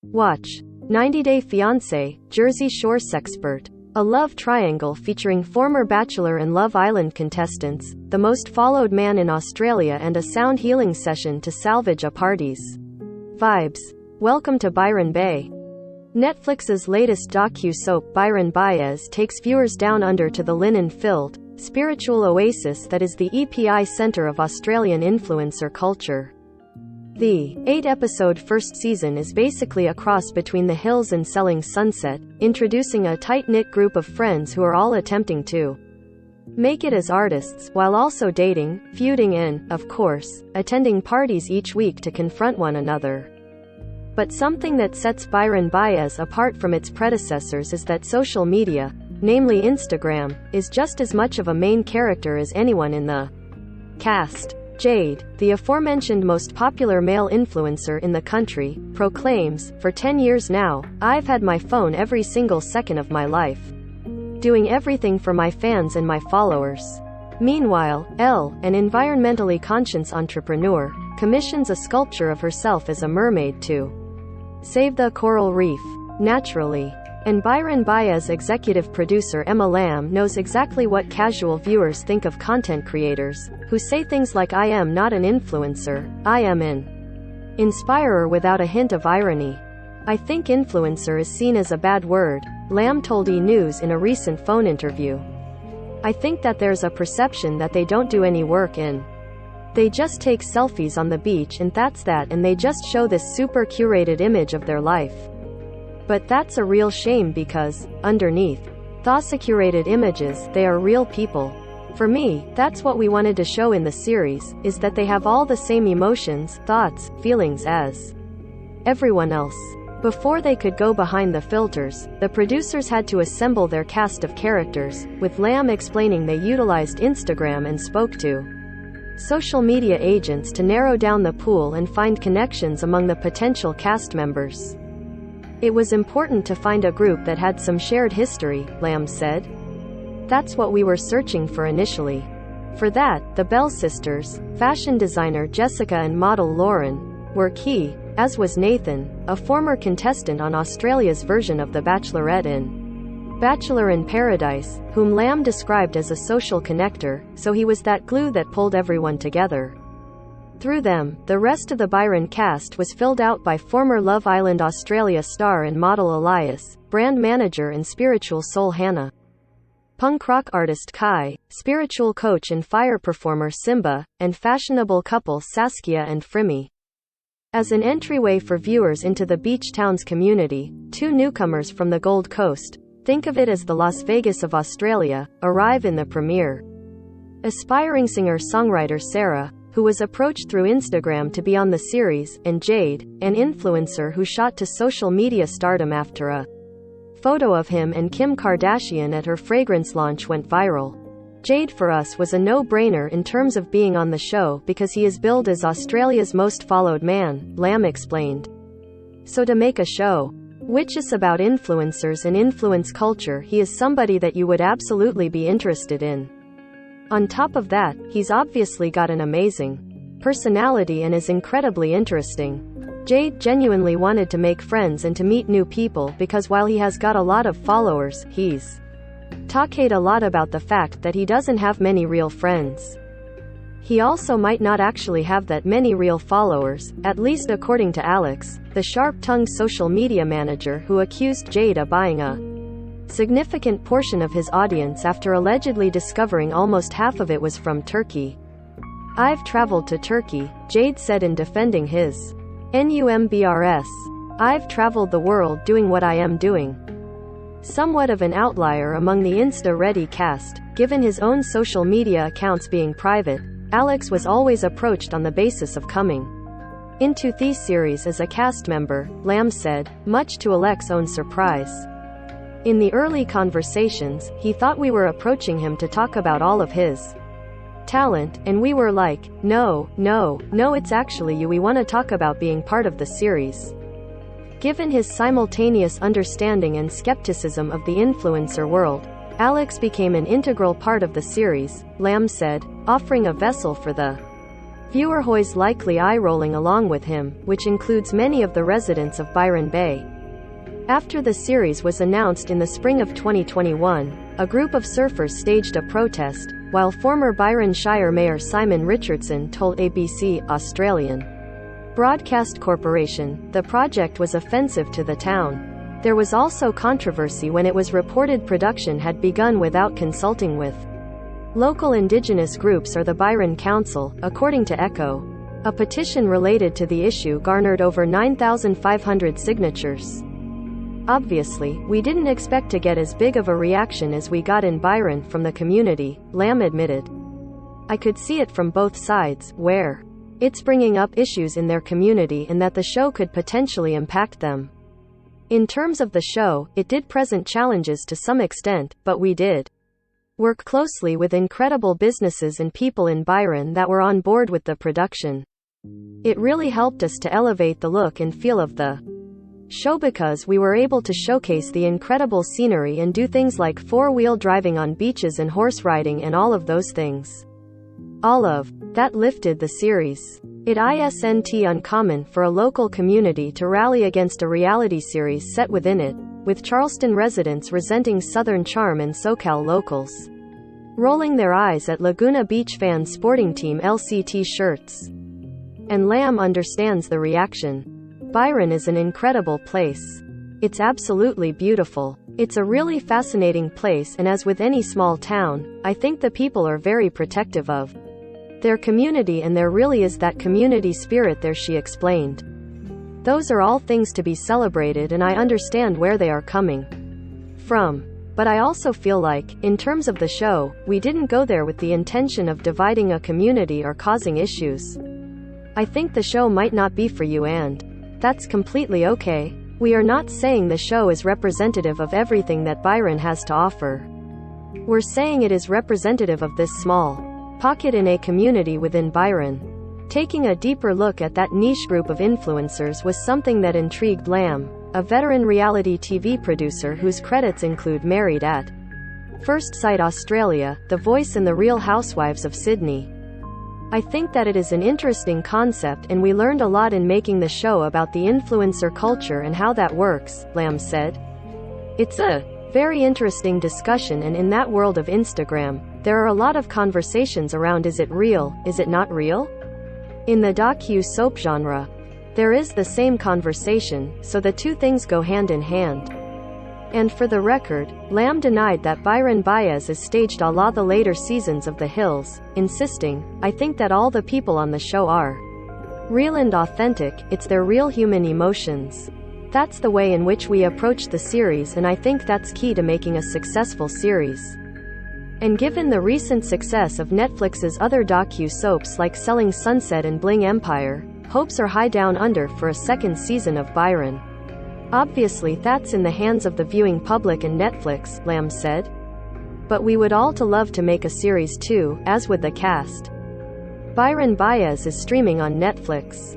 Watch 90 Day Fiancé, Jersey Shore Sexpert. A love triangle featuring former Bachelor and Love Island contestants, the most followed man in Australia, and a sound healing session to salvage a party's vibes. Welcome to Byron Bay. Netflix's latest docu-soap Byron Baes takes viewers down under to the linen-filled, spiritual oasis that is the EPI centre of Australian influencer culture. The 8-episode first season is basically a cross between The Hills and Selling Sunset, introducing a tight-knit group of friends who are all attempting to make it as artists, while also dating, feuding and, of course, attending parties each week to confront one another. But something that sets Byron Baes apart from its predecessors is that social media, namely Instagram, is just as much of a main character as anyone in the cast. Jade, the aforementioned most popular male influencer in the country, proclaims, "For 10 years now, I've had my phone every single second of my life. Doing everything for my fans and my followers." Meanwhile, Elle, an environmentally conscious entrepreneur, commissions a sculpture of herself as a mermaid to save the coral reef. Naturally. And Byron Baes' executive producer Emma Lamb knows exactly what casual viewers think of content creators, who say things like "I am not an influencer, I am an inspirer," without a hint of irony. "I think influencer is seen as a bad word," Lamb told E! News in a recent phone interview. "I think that there's a perception that they don't do any work in. They just take selfies on the beach and that's that, and they just show this super curated image of their life. But that's a real shame because, underneath those curated images, they are real people. For me, that's what we wanted to show in the series, is that they have all the same emotions, thoughts, feelings as everyone else." Before they could go behind the filters, the producers had to assemble their cast of characters, with Lamb explaining they utilized Instagram and spoke to social media agents to narrow down the pool and find connections among the potential cast members. "It was important to find a group that had some shared history," Lamb said. "That's what we were searching for initially. For that, the Bell sisters, fashion designer Jessica and model Lauren, were key, as was Nathan, a former contestant on Australia's version of The Bachelorette in Bachelor in Paradise, whom Lamb described as a social connector, so he was that glue that pulled everyone together. Through them, the rest of the Byron cast was filled out by former Love Island Australia star and model Elias, brand manager and spiritual soul Hannah, punk rock artist Kai, spiritual coach and fire performer Simba, and fashionable couple Saskia and Frimmy. As an entryway for viewers into the beach town's community, two newcomers from the Gold Coast, think of it as the Las Vegas of Australia, arrive in the premiere. Aspiring singer-songwriter Sarah, who was approached through Instagram to be on the series, and Jade, an influencer who shot to social media stardom after a photo of him and Kim Kardashian at her fragrance launch went viral. Jade for us was a no-brainer in terms of being on the show because he is billed as Australia's most followed man, Lamb explained. So to make a show which is about influencers and influence culture, he is somebody that you would absolutely be interested in. On top of that, he's obviously got an amazing personality and is incredibly interesting. Jade genuinely wanted to make friends and to meet new people because while he has got a lot of followers, he's talked a lot about the fact that he doesn't have many real friends. He also might not actually have that many real followers, at least according to Alex, the sharp-tongued social media manager who accused Jade of buying a significant portion of his audience after allegedly discovering almost half of it was from Turkey. "I've traveled to Turkey," Jade said in defending his numbers. "I've traveled the world doing what I am doing." Somewhat of an outlier among the Insta-ready cast, given his own social media accounts being private, Alex was always approached on the basis of coming into the series as a cast member, Lamb said, much to Alex's own surprise. In the early conversations, he thought we were approaching him to talk about all of his talent, and we were like, no, it's actually you, we want to talk about being part of the series. Given his simultaneous understanding and skepticism of the influencer world, Alex became an integral part of the series, Lamb said, offering a vessel for the Viewer Hoy's likely eye-rolling along with him, which includes many of the residents of Byron Bay. After the series was announced in the spring of 2021, a group of surfers staged a protest, while former Byron Shire Mayor Simon Richardson told ABC Australian Broadcast Corporation the project was offensive to the town. There was also controversy when it was reported production had begun without consulting with local Indigenous groups or the Byron Council, according to Echo. A petition related to the issue garnered over 9,500 signatures. Obviously, we didn't expect to get as big of a reaction as we got in Byron from the community, Lamb admitted. I could see it from both sides, where it's bringing up issues in their community and that the show could potentially impact them. In terms of the show, it did present challenges to some extent, but we did work closely with incredible businesses and people in Byron that were on board with the production. It really helped us to elevate the look and feel of the show because we were able to showcase the incredible scenery and do things like four-wheel driving on beaches and horse riding and all of those things. All of that lifted the series. It isn't uncommon for a local community to rally against a reality series set within it, with Charleston residents resenting Southern charm and SoCal locals rolling their eyes at Laguna Beach fans sporting Team LCT shirts. And Lamb understands the reaction. Byron is an incredible place. It's absolutely beautiful. It's a really fascinating place, and as with any small town, I think the people are very protective of their community, and there really is that community spirit there, she explained. Those are all things to be celebrated, and I understand where they are coming from. But I also feel like, in terms of the show, we didn't go there with the intention of dividing a community or causing issues. I think the show might not be for you, and that's completely okay. We are not saying the show is representative of everything that Byron has to offer. We're saying it is representative of this small pocket in a community within Byron. Taking a deeper look at that niche group of influencers was something that intrigued Lamb, a veteran reality TV producer whose credits include Married at First Sight Australia, The Voice and The Real Housewives of Sydney. I think that it is an interesting concept, and we learned a lot in making the show about the influencer culture and how that works, Lamb said. It's a very interesting discussion, and in that world of Instagram, there are a lot of conversations around is it real, is it not real? In the docu-soap genre, there is the same conversation, so the two things go hand in hand. And for the record, Lamb denied that Byron Baes is staged a la the later seasons of The Hills, insisting, I think that all the people on the show are real and authentic, it's their real human emotions. That's the way in which we approach the series, and I think that's key to making a successful series. And given the recent success of Netflix's other docu-soaps like Selling Sunset and Bling Empire, hopes are high down under for a second season of Byron. Obviously that's in the hands of the viewing public and Netflix, Lamb said. But we would all to love to make a series too, as would the cast. Byron Baes is streaming on Netflix.